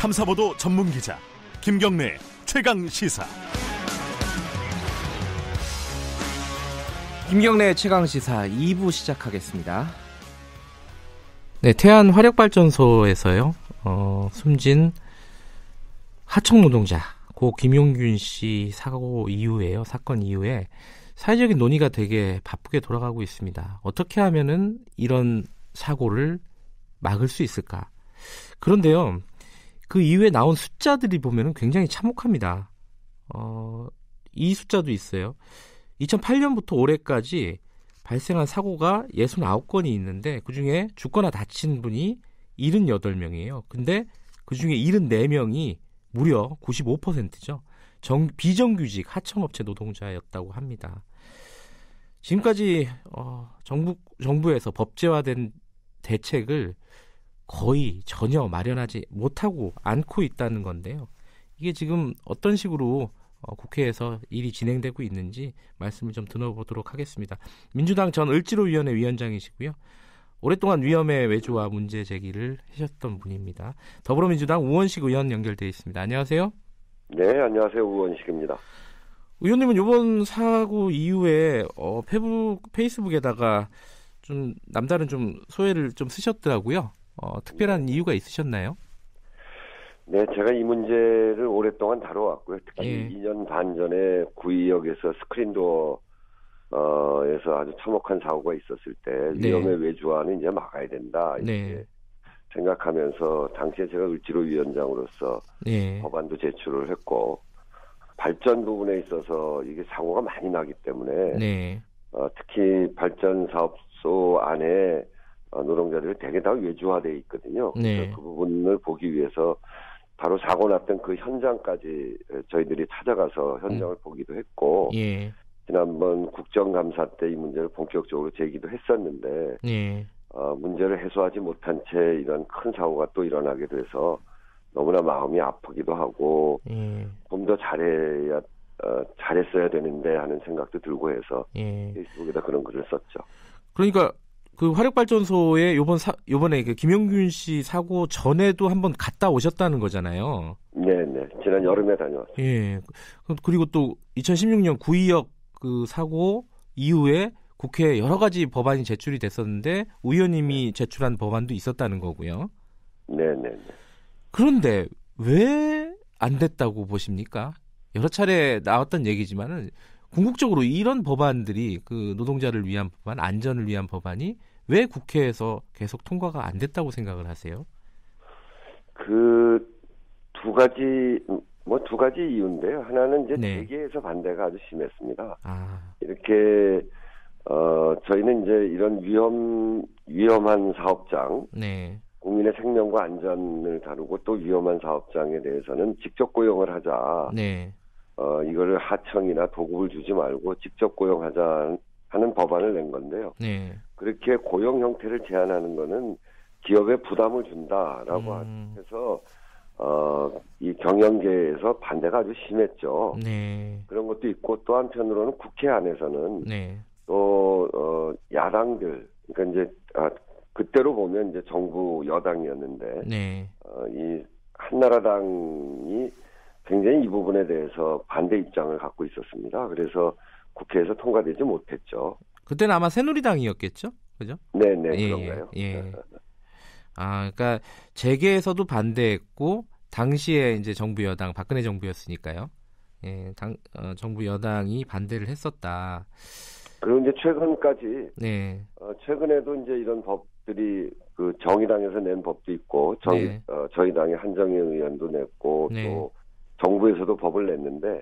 탐사보도 전문 기자 김경래 최강 시사. 김경래 최강 시사 2부 시작하겠습니다. 네, 태안 화력발전소에서요. 숨진 하청 노동자 고 김용균 씨 사건 이후에 사회적인 논의가 되게 바쁘게 돌아가고 있습니다. 어떻게 하면은 이런 사고를 막을 수 있을까? 그런데요, 그 이후에 나온 숫자들이 보면은 굉장히 참혹합니다. 이 숫자도 있어요. 2008년부터 올해까지 발생한 사고가 69건이 있는데 그중에 죽거나 다친 분이 78명이에요. 근데 그중에 74명이 무려 95%죠. 비정규직 하청업체 노동자였다고 합니다. 지금까지 정부에서 법제화된 대책을 거의 전혀 마련하지 못하고 않고 있다는 건데요. 이게 지금 어떤 식으로 국회에서 일이 진행되고 있는지 말씀을 좀 들어보도록 하겠습니다. 민주당 전 을지로위원회 위원장이시고요. 오랫동안 위험의 외주화 문제 제기를 하셨던 분입니다. 더불어민주당 우원식 의원 연결되어 있습니다. 안녕하세요. 네, 안녕하세요. 우원식입니다. 의원님은 이번 사고 이후에 페이스북에다가 좀 남다른 좀 소회를 좀 쓰셨더라고요. 특별한 이유가 있으셨나요? 네, 제가 이 문제를 오랫동안 다뤄왔고요. 특히 2년 반 전에 구의역에서 스크린도어에서 아주 참혹한 사고가 있었을 때 위험의 외주화는 이제 막아야 된다. 이렇게 생각하면서 당시에 제가 을지로위원장으로서 법안도 제출을 했고 발전 부분에 있어서 이게 사고가 많이 나기 때문에 특히 발전 사업소 안에 노동자들이 대개 다 외주화되어 있거든요. 그래서 그 부분을 보기 위해서 바로 사고 났던 그 현장까지 저희들이 찾아가서 현장을 보기도 했고 지난번 국정감사 때 이 문제를 본격적으로 제기도 했었는데 문제를 해소하지 못한 채 이런 큰 사고가 또 일어나게 돼서 너무나 마음이 아프기도 하고 좀 더 잘했어야 되는데 하는 생각도 들고 해서 페이스북에다 그런 글을 썼죠. 그러니까 그 화력발전소에 요번에 그 김용균 씨 사고 전에도 한번 갔다 오셨다는 거잖아요. 네네. 지난 여름에 다녀왔어요. 예. 그리고 또 2016년 구의역 그 사고 이후에 국회에 여러 가지 법안이 제출이 됐었는데 의원님이 제출한 법안도 있었다는 거고요. 네네네. 그런데 왜 안 됐다고 보십니까? 여러 차례 나왔던 얘기지만은 궁극적으로 이런 법안들이 그 노동자를 위한 법안, 안전을 위한 법안이 왜 국회에서 계속 통과가 안 됐다고 생각을 하세요? 그 두 가지 이유인데요. 하나는 이제 대개에서 반대가 아주 심했습니다. 이렇게 저희는 이제 이런 위험한 사업장, 국민의 생명과 안전을 다루고 또 위험한 사업장에 대해서는 직접 고용을 하자. 이거를 하청이나 도급을 주지 말고 직접 고용하자 하는 법안을 낸 건데요. 그렇게 고용 형태를 제한하는 거는 기업에 부담을 준다라고 해서 이 경영계에서 반대가 아주 심했죠. 그런 것도 있고 또 한편으로는 국회 안에서는 또 야당들, 그러니까 이제 그때로 보면 이제 정부 여당이었는데 이 한나라당이 굉장히 이 부분에 대해서 반대 입장을 갖고 있었습니다. 그래서 국회에서 통과되지 못했죠. 그때는 아마 새누리당이었겠죠? 그죠? 네네, 그런가요? 그러니까 재계에서도 반대했고 당시에 이제 정부 여당 박근혜 정부였으니까요. 정부 여당이 반대를 했었다. 그리고 이제 최근까지 최근에도 이제 이런 법들이 그 정의당에서 낸 법도 있고 저희 당의 한정희 의원도 냈고 또 정부에서도 법을 냈는데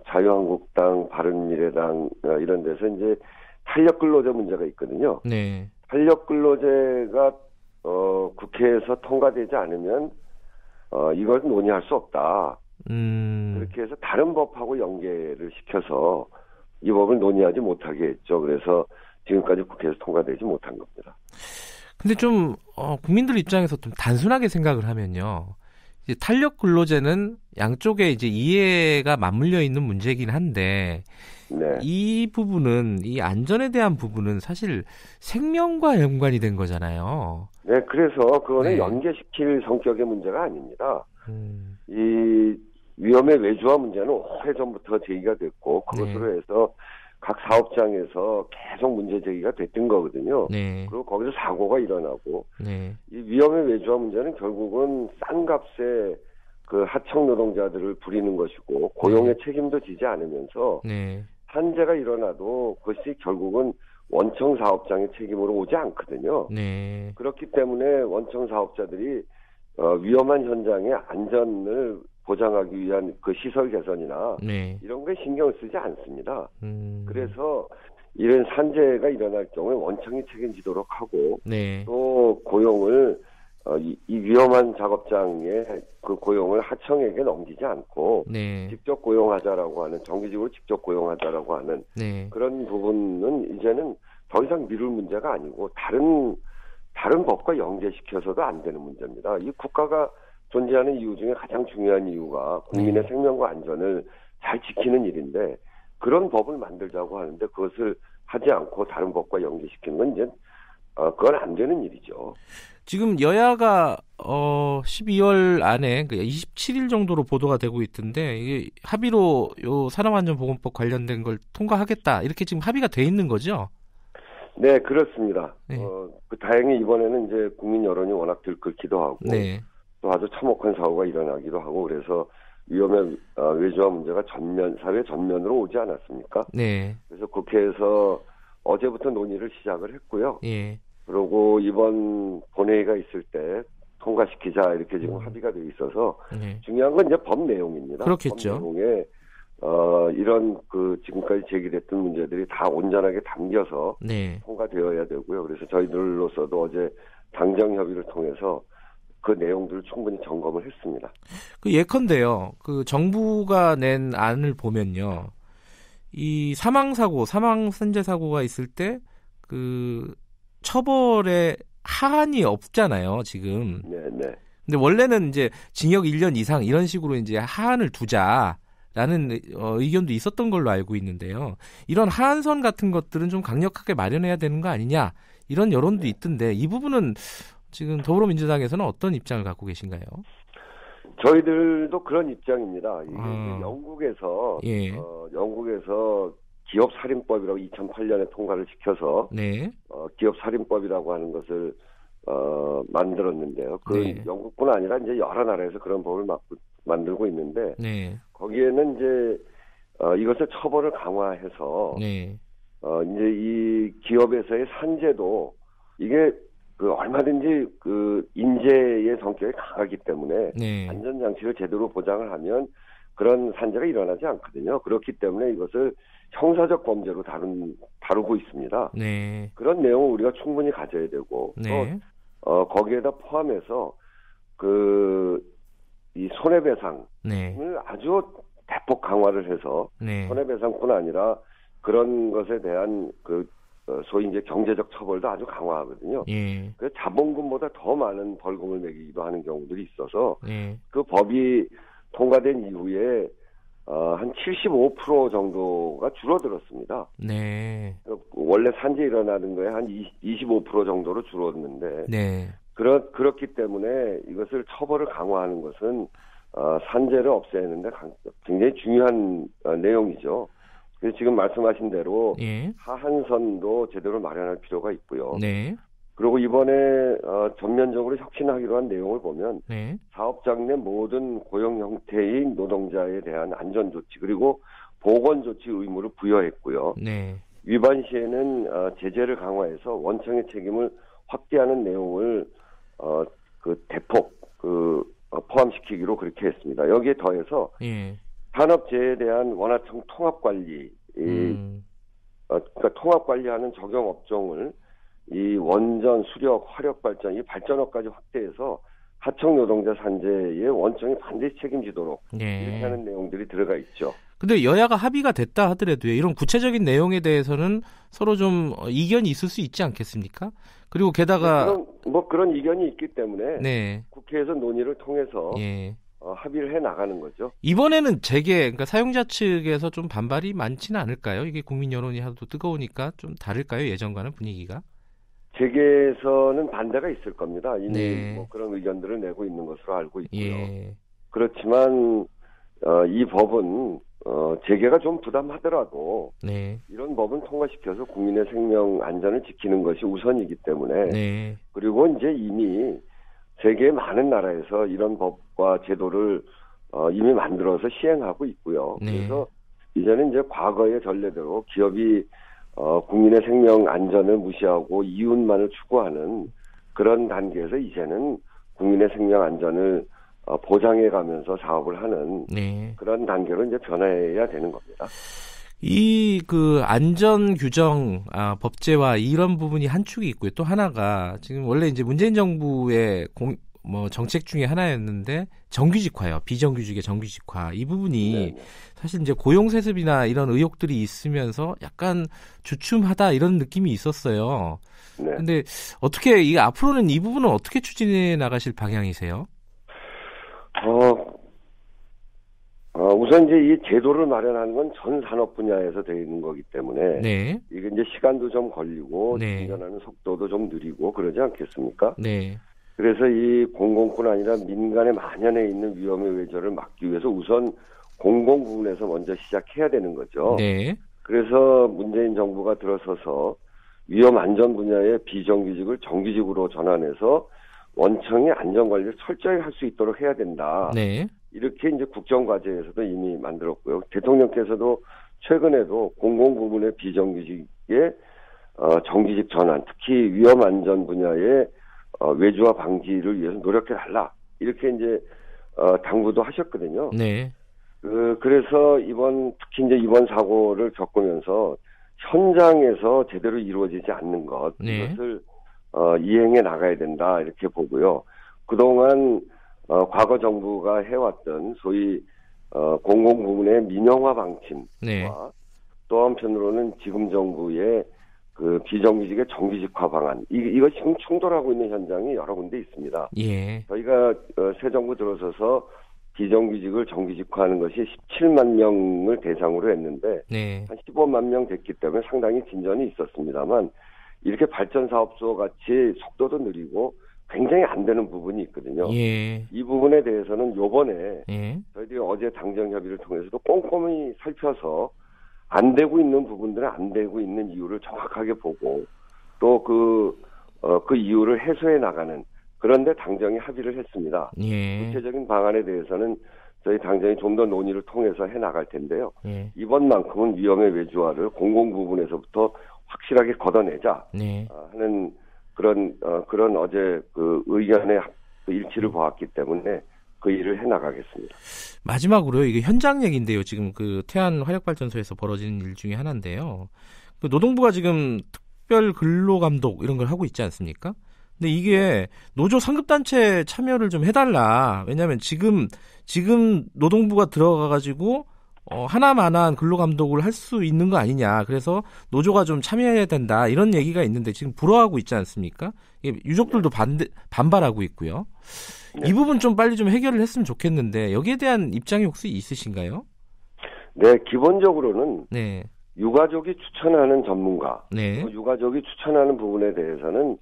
자유한국당, 바른미래당 이런 데서 이제 탄력 근로제 문제가 있거든요. 탄력 근로제가 국회에서 통과되지 않으면 이걸 논의할 수 없다. 그렇게 해서 다른 법하고 연계를 시켜서 이 법을 논의하지 못하게 했죠. 그래서 지금까지 국회에서 통과되지 못한 겁니다. 근데 좀 국민들 입장에서 좀 단순하게 생각을 하면요. 이제 탄력 근로제는 양쪽에 이제 이해가 맞물려 있는 문제이긴 한데 네. 이 부분은 이 안전에 대한 부분은 사실 생명과 연관이 된 거잖아요. 네, 그래서 그거는 네. 연계시킬 성격의 문제가 아닙니다. 이 위험의 외주화 문제는 오래전부터 제기가 됐고 그것으로 해서 각 사업장에서 계속 문제 제기가 됐던 거거든요. 네. 그리고 거기서 사고가 일어나고 네. 이 위험의 외주화 문제는 결국은 싼 값에 그 하청 노동자들을 부리는 것이고 고용의 책임도 지지 않으면서 네. 산재가 일어나도 그것이 결국은 원청 사업장의 책임으로 오지 않거든요. 네. 그렇기 때문에 원청 사업자들이 위험한 현장의 안전을 보장하기 위한 그 시설 개선이나 네. 이런 거에 신경을 쓰지 않습니다. 그래서 이런 산재가 일어날 경우에 원청이 책임지도록 하고 네. 또 고용을 이 위험한 작업장의 그 고용을 하청에게 넘기지 않고 네. 직접 고용하자라고 하는 정규직으로 직접 고용하자라고 하는 네. 그런 부분은 이제는 더 이상 미룰 문제가 아니고 다른 법과 연계시켜서도 안 되는 문제입니다. 이 국가가 존재하는 이유 중에 가장 중요한 이유가 국민의 생명과 안전을 잘 지키는 일인데 그런 법을 만들자고 하는데 그것을 하지 않고 다른 법과 연계시키는 건 이제 그건 안 되는 일이죠. 지금 여야가 12월 안에 27일 정도로 보도가 되고 있던데 이게 합의로 요 산업안전보건법 관련된 걸 통과하겠다 이렇게 지금 합의가 돼 있는 거죠? 네, 그렇습니다. 네. 다행히 이번에는 이제 국민 여론이 워낙 들끓기도 하고 네. 또 아주 참혹한 사고가 일어나기도 하고 그래서 위험의 외주화 문제가 사회 전면으로 오지 않았습니까? 네. 그래서 국회에서 어제부터 논의를 시작을 했고요. 예. 그리고 이번 본회의가 있을 때 통과시키자 이렇게 지금 합의가 돼 있어서 중요한 건 이제 법 내용입니다. 그렇겠죠. 법 내용에 이런 그 지금까지 제기됐던 문제들이 다 온전하게 담겨서 통과되어야 되고요. 그래서 저희들로서도 어제 당정 협의를 통해서 그 내용들을 충분히 점검을 했습니다. 그 예컨대요. 그 정부가 낸 안을 보면요. 이 사망 산재 사고가 있을 때 그 처벌에 하한이 없잖아요, 지금. 네. 근데 원래는 이제 징역 1년 이상 이런 식으로 이제 하한을 두자라는 의견도 있었던 걸로 알고 있는데요. 이런 하한선 같은 것들은 좀 강력하게 마련해야 되는 거 아니냐 이런 여론도 있던데 이 부분은 지금 더불어민주당에서는 어떤 입장을 갖고 계신가요? 저희들도 그런 입장입니다. 이게 영국에서 기업살인법이라고 2008년에 통과를 시켜서 기업살인법이라고 하는 것을 만들었는데요. 영국뿐 아니라 이제 여러 나라에서 그런 법을 만들고 있는데 거기에는 이제 이것을 처벌을 강화해서 이제 이 기업에서의 산재도 이게 그 얼마든지 그 인재의 성격이 강하기 때문에 안전장치를 제대로 보장을 하면 그런 산재가 일어나지 않거든요. 그렇기 때문에 이것을 형사적 범죄로 다루고 있습니다. 그런 내용을 우리가 충분히 가져야 되고 또 거기에다 포함해서 이 손해배상을 아주 대폭 강화를 해서 손해배상뿐 아니라 그런 것에 대한 소위 이제 경제적 처벌도 아주 강화하거든요. 그래서 자본금보다 더 많은 벌금을 매기기도 하는 경우들이 있어서 그 법이 통과된 이후에 한 75% 정도가 줄어들었습니다. 원래 산재 일어나는 거에 한 25% 정도로 줄었는데 그렇기 때문에 이것을 처벌을 강화하는 것은 산재를 없애는데 굉장히 중요한 내용이죠. 그래서 지금 말씀하신 대로 하한선도 제대로 마련할 필요가 있고요. 그리고 이번에 전면적으로 혁신하기로 한 내용을 보면 사업장 내 모든 고용 형태의 노동자에 대한 안전조치 그리고 보건조치 의무를 부여했고요. 위반 시에는 제재를 강화해서 원청의 책임을 확대하는 내용을 대폭 포함시키기로 그렇게 했습니다. 여기에 더해서 산업재해에 대한 원하청 통합관리, 그러니까 통합관리하는 적용업종을 이 원전, 수력, 화력발전, 이 발전업까지 확대해서 하청 노동자 산재의 원청이 반드시 책임지도록 이렇게 하는 내용들이 들어가 있죠. 근데 여야가 합의가 됐다 하더라도요. 이런 구체적인 내용에 대해서는 서로 좀 이견이 있을 수 있지 않겠습니까? 그리고 게다가 그런 이견이 있기 때문에 국회에서 논의를 통해서 합의를 해 나가는 거죠. 이번에는 그러니까 사용자 측에서 좀 반발이 많지는 않을까요? 이게 국민 여론이 하도 뜨거우니까 좀 다를까요? 예전과는 분위기가? 재계에서는 반대가 있을 겁니다. 이미 네. 뭐 그런 의견들을 내고 있는 것으로 알고 있고요. 예. 그렇지만 이 법은 재계가 좀 부담하더라도 네. 이런 법은 통과시켜서 국민의 생명 안전을 지키는 것이 우선이기 때문에 네. 그리고 이제 이미 세계 많은 나라에서 이런 법과 제도를 이미 만들어서 시행하고 있고요. 네. 그래서 이제는 이제 과거의 전례대로 기업이 국민의 생명 안전을 무시하고 이윤만을 추구하는 그런 단계에서 이제는 국민의 생명 안전을 보장해가면서 사업을 하는 네. 그런 단계로 이제 변화해야 되는 겁니다. 이 그 안전 규정 법제화 이런 부분이 한 축이 있고요. 또 하나가 지금 원래 이제 문재인 정부의 정책 중에 하나였는데 정규직화요. 비정규직의 정규직화 이 부분이 네네. 사실 이제 고용 세습이나 이런 의혹들이 있으면서 약간 주춤하다 이런 느낌이 있었어요. 네. 근데 어떻게 이 앞으로는 이 부분은 어떻게 추진해 나가실 방향이세요? 우선 이제 이 제도를 마련하는 건 전 산업 분야에서 되어 있는 거기 때문에 네. 이게 이제 시간도 좀 걸리고 네. 진전하는 속도도 좀 느리고 그러지 않겠습니까? 네. 그래서 이 공공뿐 아니라 민간에 만연해 있는 위험의 외조를 막기 위해서 우선 공공 부분에서 먼저 시작해야 되는 거죠. 네. 그래서 문재인 정부가 들어서서 위험 안전 분야의 비정규직을 정규직으로 전환해서 원청의 안전관리를 철저히 할 수 있도록 해야 된다. 네. 이렇게 이제 국정과제에서도 이미 만들었고요. 대통령께서도 최근에도 공공 부문의 비정규직의 정규직 전환, 특히 위험 안전 분야의 외주화 방지를 위해서 노력해달라. 이렇게 이제 당부도 하셨거든요. 네. 그래서 특히 이제 이번 사고를 겪으면서 현장에서 제대로 이루어지지 않는 것, 네. 이것을 이행해 나가야 된다 이렇게 보고요. 그동안 과거 정부가 해왔던 소위 공공 부문의 민영화 방침과 네. 또 한편으로는 지금 정부의 그 비정규직의 정규직화 방안 이거 지금 충돌하고 있는 현장이 여러 군데 있습니다. 예. 저희가 새 정부 들어서서 비정규직을 정규직화하는 것이 17만 명을 대상으로 했는데 네. 한 15만 명 됐기 때문에 상당히 진전이 있었습니다만 이렇게 발전 사업소 같이 속도도 느리고 굉장히 안 되는 부분이 있거든요. 예. 이 부분에 대해서는 요번에 예. 저희들이 어제 당정 협의를 통해서도 꼼꼼히 살펴서 안 되고 있는 부분들은 안 되고 있는 이유를 정확하게 보고 또 그 이유를 해소해 나가는 그런데 당정이 합의를 했습니다. 예. 구체적인 방안에 대해서는 저희 당정이 좀 더 논의를 통해서 해 나갈 텐데요. 예. 이번만큼은 위험의 외주화를 공공 부분에서부터 확실하게 걷어내자 네. 하는 그런 어제 그 의견의 일치를 보았기 때문에 그 일을 해 나가겠습니다. 마지막으로요. 이게 현장 얘기인데요. 지금 그 태안 화력발전소에서 벌어진 일 중에 하나인데요. 그 노동부가 지금 특별 근로감독 이런 걸 하고 있지 않습니까? 근데 이게 노조 상급단체 참여를 좀 해달라. 왜냐하면 지금 노동부가 들어가가지고 하나만한 근로감독을 할 수 있는 거 아니냐. 그래서 노조가 좀 참여해야 된다. 이런 얘기가 있는데 지금 불허하고 있지 않습니까? 유족들도 반발하고 있고요. 네. 이 부분 좀 빨리 좀 해결을 했으면 좋겠는데 여기에 대한 입장이 혹시 있으신가요? 네, 기본적으로는 네. 유가족이 추천하는 전문가, 네. 유가족이 추천하는 부분에 대해서는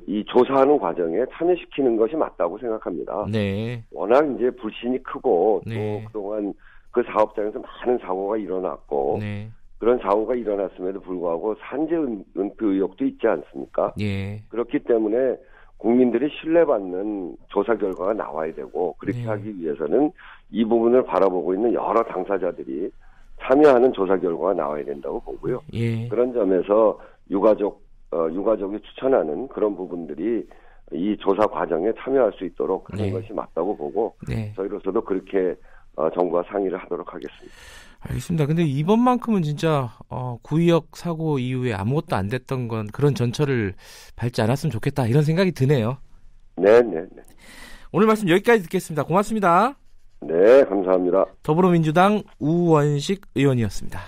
이 조사하는 과정에 참여시키는 것이 맞다고 생각합니다. 네. 워낙 이제 불신이 크고 네. 또 그동안 그 사업장에서 많은 사고가 일어났고 네. 그런 사고가 일어났음에도 불구하고 산재 은폐 의혹도 있지 않습니까? 예. 그렇기 때문에 국민들이 신뢰받는 조사 결과가 나와야 되고 그렇게 네. 하기 위해서는 이 부분을 바라보고 있는 여러 당사자들이 참여하는 조사 결과가 나와야 된다고 보고요. 예. 그런 점에서 유가족이 추천하는 그런 부분들이 이 조사 과정에 참여할 수 있도록 하는 네. 것이 맞다고 보고 네. 저희로서도 그렇게 정부와 상의를 하도록 하겠습니다. 알겠습니다. 근데 이번만큼은 진짜 구의역 사고 이후에 아무것도 안 됐던 건 그런 전철을 밟지 않았으면 좋겠다 이런 생각이 드네요. 네. 오늘 말씀 여기까지 듣겠습니다. 고맙습니다. 네, 감사합니다. 더불어민주당 우원식 의원이었습니다.